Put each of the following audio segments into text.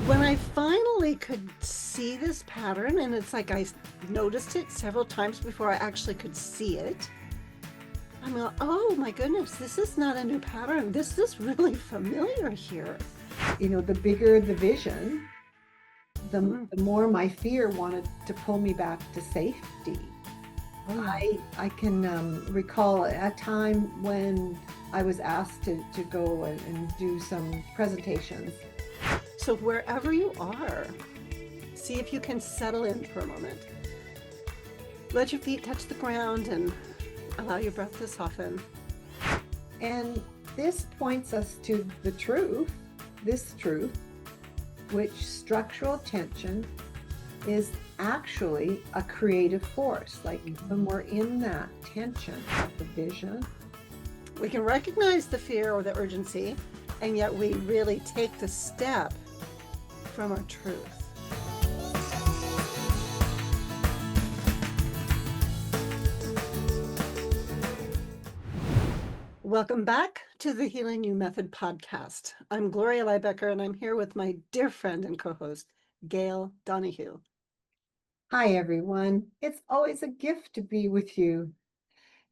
When I finally could see this pattern, and it's like I noticed it several times before I actually could see it, I'm like, oh my goodness, this is not a new pattern. This is really familiar here. The bigger the vision, the, Mm. the more my fear wanted to pull me back to safety. Oh, yeah. I can recall a time when I was asked to go and do some presentations. So, wherever you are, see if you can settle in for a moment. Let your feet touch the ground and allow your breath to soften. And this points us to the truth, this truth, which structural tension is actually a creative force. Like when we're in that tension of the vision, We can recognize the fear or the urgency, and yet we really take the step from our truth. Welcome back to the Healing You Method podcast. I'm Gloria Lybecker, and I'm here with my dear friend and co-host, Gail Donahue. hi everyone. It's always a gift to be with you.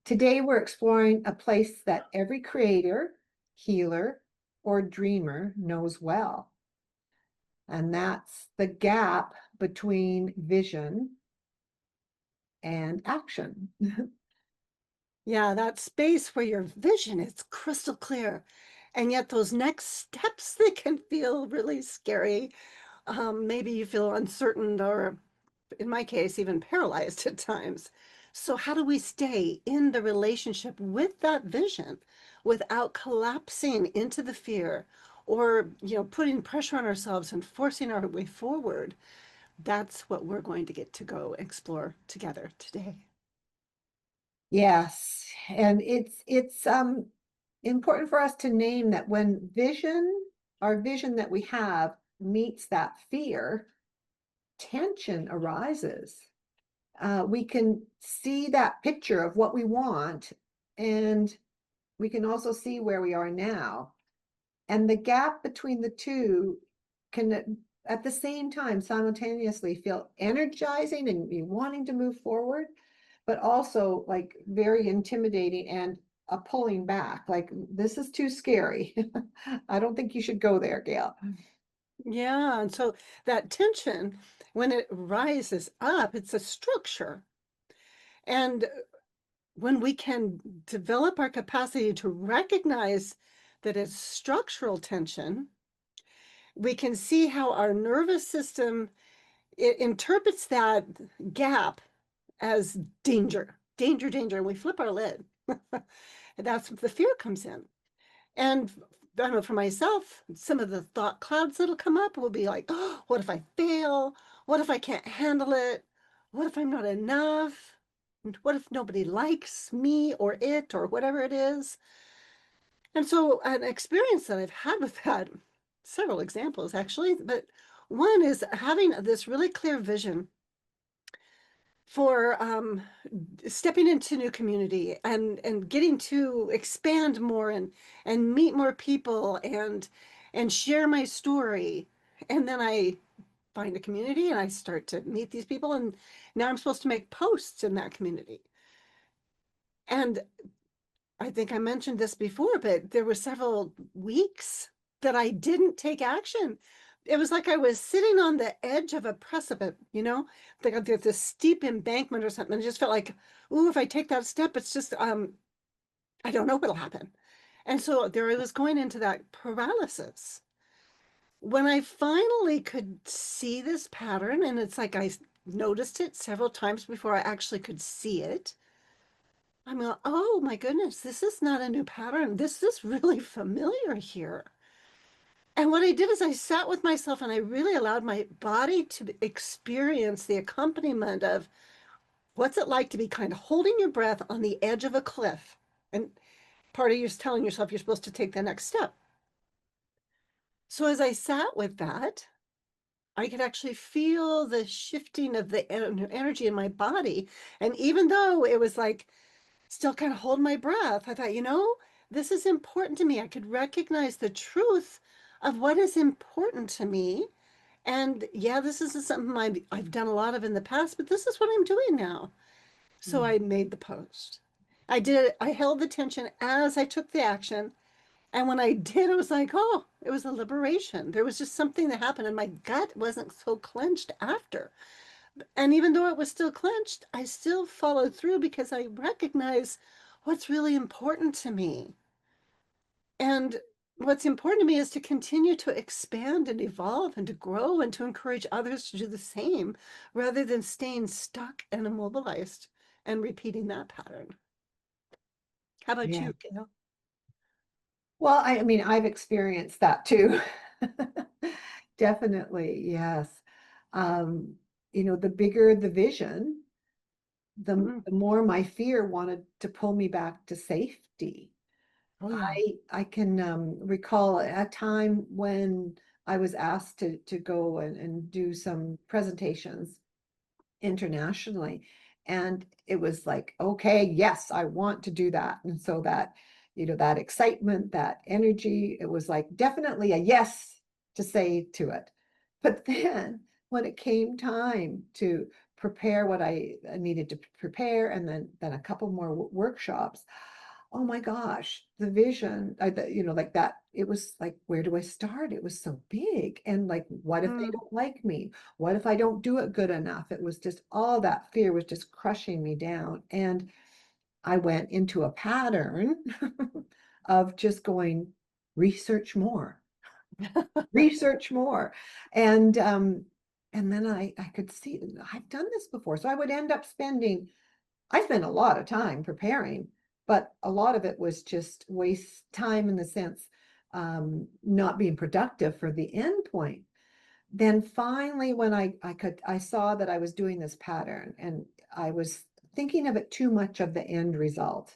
Today we're exploring a place that every creator, healer, or dreamer knows well. And that's the gap between vision and action. Yeah, that space where your vision is crystal clear, and yet those next steps, they can feel really scary. Maybe you feel uncertain or, in my case, even paralyzed at times. So how do we stay in the relationship with that vision without collapsing into the fear or, putting pressure on ourselves and forcing our way forward? That's what we're going to get to go explore together today. Yes, and it's important for us to name that when our vision that we have meets that fear, tension arises. We can see that picture of what we want, and we can also see where we are now. And the gap between the two can, at the same time, simultaneously feel energizing and be wanting to move forward, but also like very intimidating and a pulling back. Like, this is too scary. I don't think you should go there, Gail. Yeah, and so that tension, when it rises up, it's a structure. And when we can develop our capacity to recognize that it's structural tension, we can see how our nervous system it interprets that gap as danger, danger, danger, and we flip our lid. And that's what the fear comes in. And I know for myself, some of the thought clouds that'll come up will be like, oh, what if I fail? What if I can't handle it? What if I'm not enough? What if nobody likes me or it or whatever it is? And so, an experience that I've had with that, several examples actually, but one is having this really clear vision for stepping into new community and getting to expand more and meet more people and share my story. And then I find a community and I start to meet these people, and now I'm supposed to make posts in that community. And I think I mentioned this before, but there were several weeks that I didn't take action. It was like I was sitting on the edge of a precipice, like there's this steep embankment or something. And it just felt like, ooh, if I take that step, it's just, I don't know what'll happen. And so there I was going into that paralysis. When I finally could see this pattern, and it's like I noticed it several times before I actually could see it, I'm like, oh my goodness, this is not a new pattern. This is really familiar here. And what I did is I sat with myself and I really allowed my body to experience the accompaniment of what's it like to be kind of holding your breath on the edge of a cliff. And part of you is telling yourself you're supposed to take the next step. So as I sat with that, I could actually feel the shifting of the energy in my body. And even though it was like, still kind of hold my breath, I thought, this is important to me. I could recognize the truth of what is important to me. And yeah, this isn't something I've done a lot of in the past, but this is what I'm doing now. So Mm. I made the post. I held the tension as I took the action. And when I did, it was like, oh, it was a liberation. There was just something that happened, and my gut wasn't so clenched after. And even though it was still clenched, I still followed through because I recognize what's really important to me. And what's important to me is to continue to expand and evolve and to grow and to encourage others to do the same rather than staying stuck and immobilized and repeating that pattern. How about Yeah. you, Gail? Well, I mean, I've experienced that too. Definitely, yes. Um, the bigger the vision, Mm. the more my fear wanted to pull me back to safety. Oh, yeah. I can recall a time when I was asked to go and do some presentations internationally. And it was like, okay, yes, I want to do that. And so that, that excitement, that energy, it was like definitely a yes to say to it. But then when it came time to prepare what I needed to prepare, and then a couple more workshops, oh my gosh, the vision, like that, it was like, where do I start? It was so big. And like, what if they Mm. don't like me? What if I don't do it good enough? It was just all that fear was just crushing me down. And I went into a pattern of just going, research more, research more. And then I could see I've done this before. So I would end up I spent a lot of time preparing, but a lot of it was just waste time in the sense not being productive for the end point. Then finally, when I saw that I was doing this pattern and I was thinking of it too much of the end result.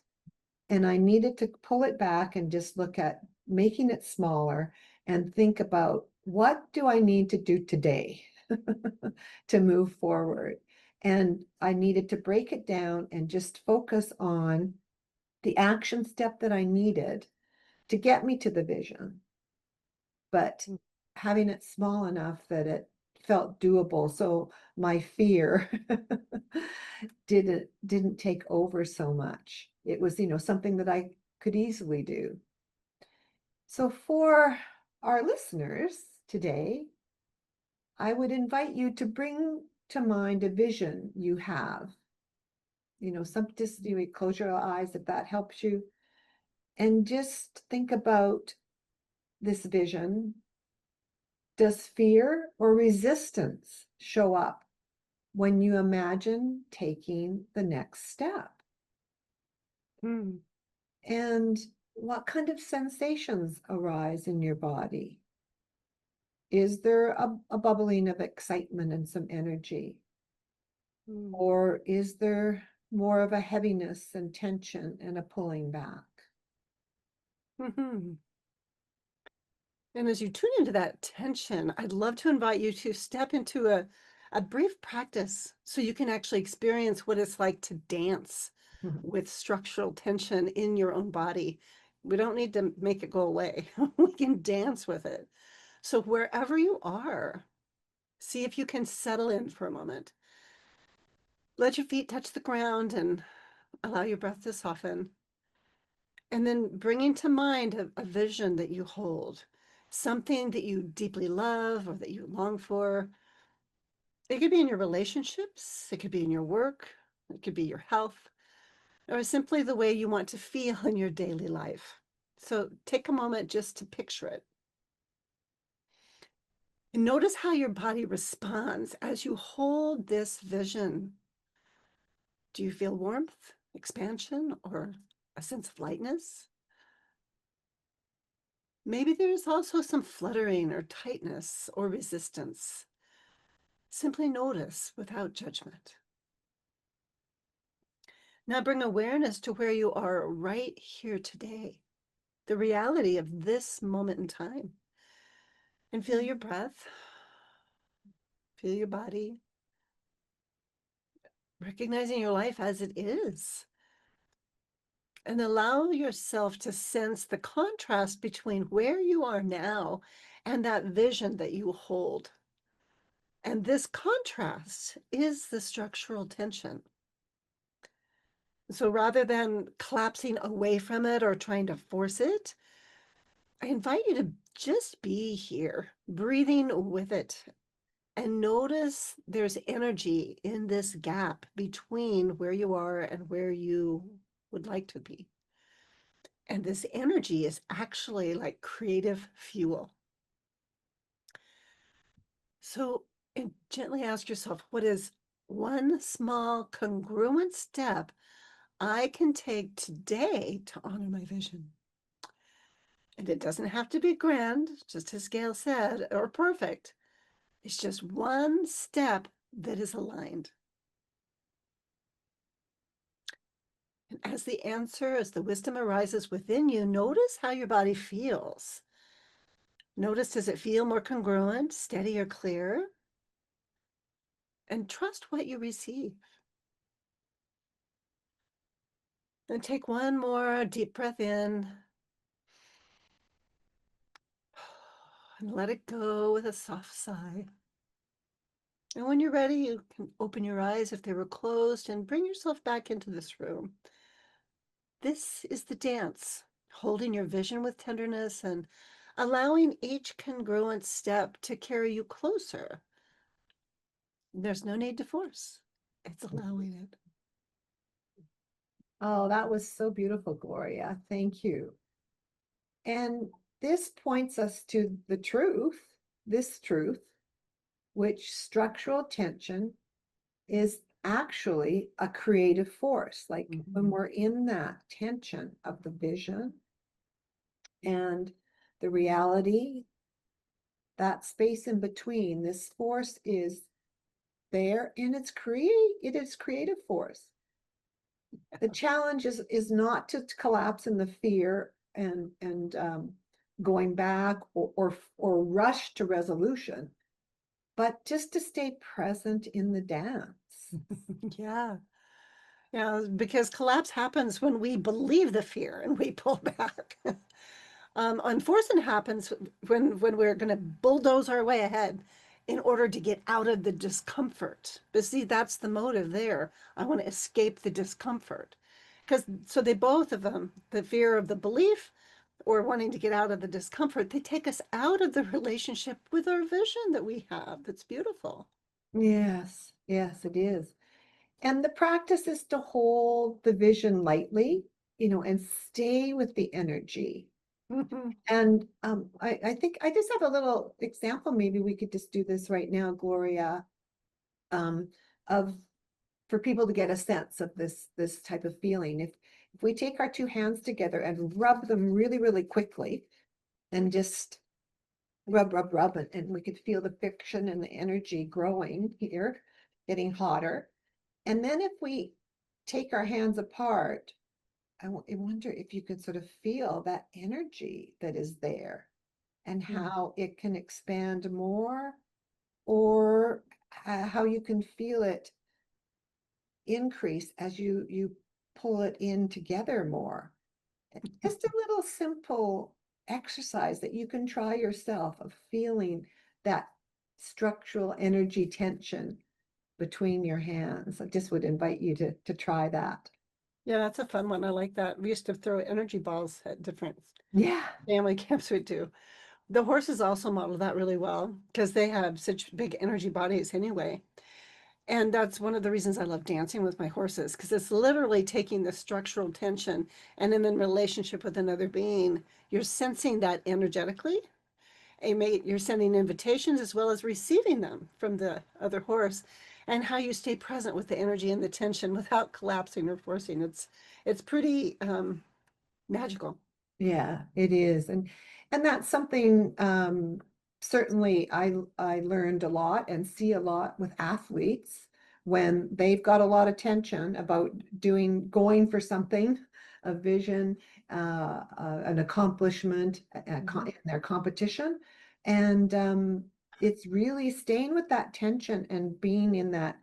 And I needed to pull it back and just look at making it smaller and think about what do I need to do today to move forward. And I needed to break it down and just focus on the action step that I needed to get me to the vision, but having it small enough that it felt doable. So my fear didn't take over so much. It was, something that I could easily do. So for our listeners today, I would invite you to bring to mind a vision you have. Just close your eyes if that helps you, and just think about this vision. Does fear or resistance show up when you imagine taking the next step? Mm. And what kind of sensations arise in your body? Is there a bubbling of excitement and some energy? Mm. Or is there more of a heaviness and tension and a pulling back? Mhm. And as you tune into that tension, I'd love to invite you to step into a brief practice so you can actually experience what it's like to dance with structural tension in your own body. We don't need to make it go away. We can dance with it. So wherever you are, see if you can settle in for a moment. Let your feet touch the ground and allow your breath to soften. And then bringing to mind a vision that you hold, something that you deeply love or that you long for. It could be in your relationships, it could be in your work, it could be your health, or simply the way you want to feel in your daily life. So take a moment just to picture it. And notice how your body responds as you hold this vision. Do you feel warmth, expansion, or a sense of lightness? Maybe there's also some fluttering or tightness or resistance. Simply notice without judgment. Now bring awareness to where you are right here today, the reality of this moment in time. And feel your breath, feel your body, recognizing your life as it is. And allow yourself to sense the contrast between where you are now and that vision that you hold. And this contrast is the structural tension. So rather than collapsing away from it or trying to force it, I invite you to just be here, breathing with it. And notice there's energy in this gap between where you are and where you would like to be. And this energy is actually like creative fuel. So gently ask yourself, what is one small congruent step I can take today to honor my vision? And it doesn't have to be grand, just as Gail said, or perfect. It's just one step that is aligned. And as the answer, as the wisdom arises within you, notice how your body feels. Notice, does it feel more congruent, steady, or clear? And trust what you receive. And take one more deep breath in and let it go with a soft sigh. And when you're ready, you can open your eyes if they were closed and bring yourself back into this room. This is the dance, holding your vision with tenderness and allowing each congruent step to carry you closer. There's no need to force. It's allowing it. Oh, that was so beautiful, Gloria. Thank you. And this points us to the truth, this truth, which structural tension is actually a creative force. Like when we're in that tension of the vision and the reality, that space in between, this force is there and it is creative force. The challenge is not to collapse in the fear and going back or rush to resolution, but just to stay present in the dance. Yeah. Yeah, because collapse happens when we believe the fear and we pull back. Unfortunately happens when we're going to bulldoze our way ahead in order to get out of the discomfort. But see, that's the motive there. I want to escape the discomfort. Because so they both of them, the fear of the belief or wanting to get out of the discomfort, they take us out of the relationship with our vision that we have. That's beautiful. Yes, yes, it is. And the practice is to hold the vision lightly, and stay with the energy. Mhm. And I think I just have a little example. Maybe we could just do this right now, Gloria, um, of for people to get a sense of this type of feeling. If we take our two hands together and rub them really, really quickly, and just rub, and we could feel the friction and the energy growing here, getting hotter. And then if we take our hands apart, I wonder if you could sort of feel that energy that is there and Mm. how it can expand more, or how you can feel it increase as you pull it in together more. Just a little simple exercise that you can try yourself of feeling that structural energy tension between your hands. I just would invite you to try that. Yeah, that's a fun one. I like that. We used to throw energy balls at different Yeah. family camps we do. The horses also model that really well because they have such big energy bodies anyway. And that's one of the reasons I love dancing with my horses because it's literally taking the structural tension and in relationship with another being, you're sensing that energetically. You're sending invitations as well as receiving them from the other horse, and how you stay present with the energy and the tension without collapsing or forcing. It's pretty magical. Yeah, it is. And that's something certainly I learned a lot and see a lot with athletes when they've got a lot of tension about going for something, a vision, an accomplishment Mhm. in their competition. And it's really staying with that tension and being in that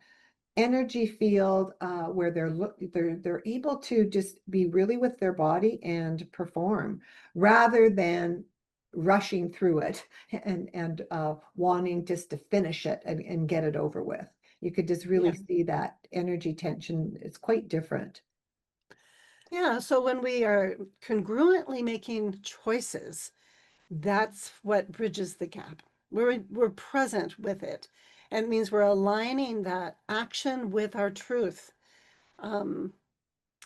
energy field where they're able to just be really with their body and perform rather than rushing through it and wanting just to finish it and get it over with. You could just really Yeah. see that energy tension. It's quite different. Yeah. So when we are congruently making choices, that's what bridges the gap. We're present with it. And it means we're aligning that action with our truth. Um,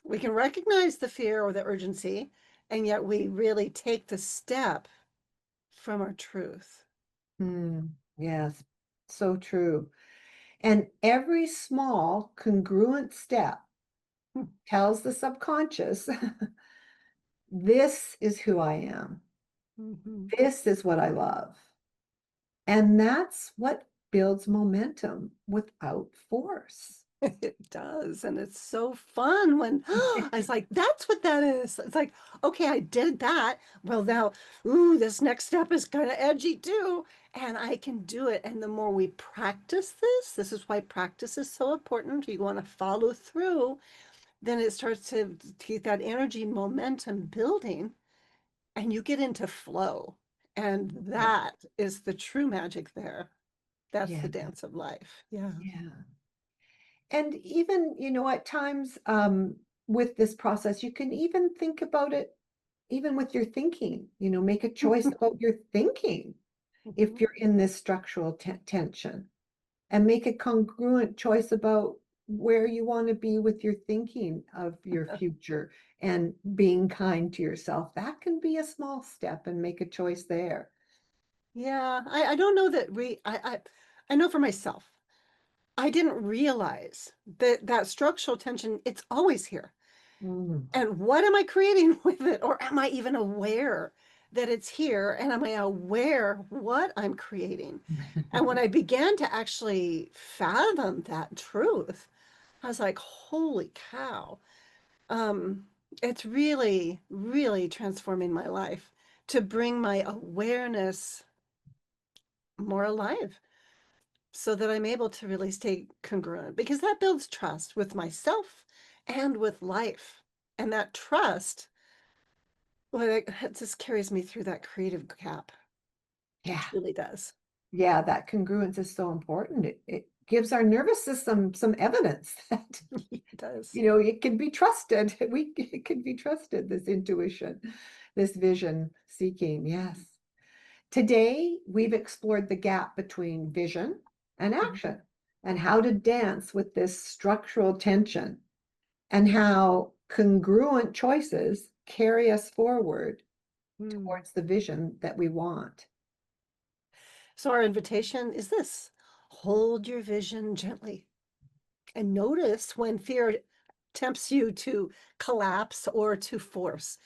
we can recognize the fear or the urgency, and yet we really take the step from our truth. Hmm. Yes, so true. And every small congruent step tells the subconscious, this is who I am. Mhm. This is what I love. And that's what builds momentum without force. It does. And it's so fun when I was like, that's what that is. It's like, okay, I did that. Well, now, ooh, this next step is kind of edgy too. And I can do it. And the more we practice this is why practice is so important. You want to follow through, then it starts to keep that energy momentum building and you get into flow. And Yeah, that is the true magic there. That's yeah, the dance of life. Yeah. yeah. And even, at times with this process, you can even think about it, even with your thinking, make a choice about your thinking if Mhm. you're in this structural tension, and make a congruent choice about where you want to be with your thinking of your future and being kind to yourself. That can be a small step and make a choice there. Yeah, I don't know that I know for myself, I didn't realize that that structural tension, it's always here. Mm. And what am I creating with it? Or am I even aware that it's here? And am I aware what I'm creating? And when I began to actually fathom that truth, I was like, holy cow. Um, it's really, really transforming my life to bring my awareness more alive so that I'm able to really stay congruent because that builds trust with myself and with life. And that trust, well, it just carries me through that creative gap. It Yeah. truly does. Yeah, that congruence is so important. It gives our nervous system some evidence that, It does. it can be trusted. It can be trusted, this intuition, this vision seeking. Yes. Today, we've explored the gap between vision and Mhm. action and how to dance with this structural tension and how congruent choices carry us forward Mm. towards the vision that we want. So, our invitation is this: hold your vision gently and notice when fear tempts you to collapse or to force.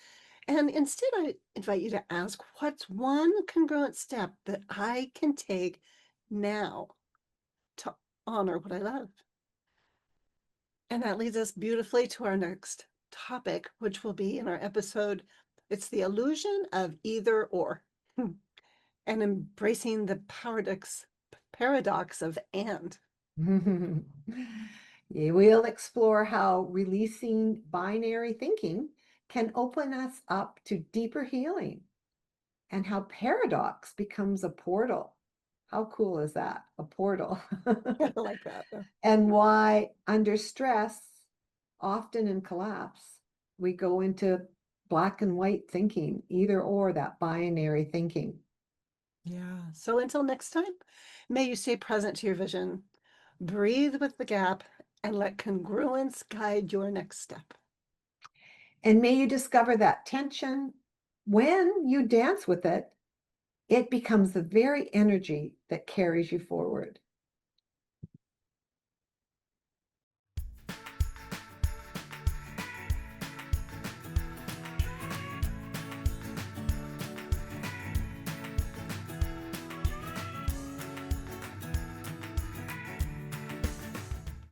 And instead, I invite you to ask, what's one congruent step that I can take now to honor what I love? And that leads us beautifully to our next topic, which will be in our episode. It's the illusion of either or and embracing the paradox of and. Yeah, we'll explore how releasing binary thinking can open us up to deeper healing and how paradox becomes a portal. How cool is that? A portal. I like that. And why, under stress, often in collapse, we go into black and white thinking, either or, that binary thinking. Yeah. So until next time, may you stay present to your vision, breathe with the gap, and let congruence guide your next step. And may you discover that tension when you dance with it, it becomes the very energy that carries you forward.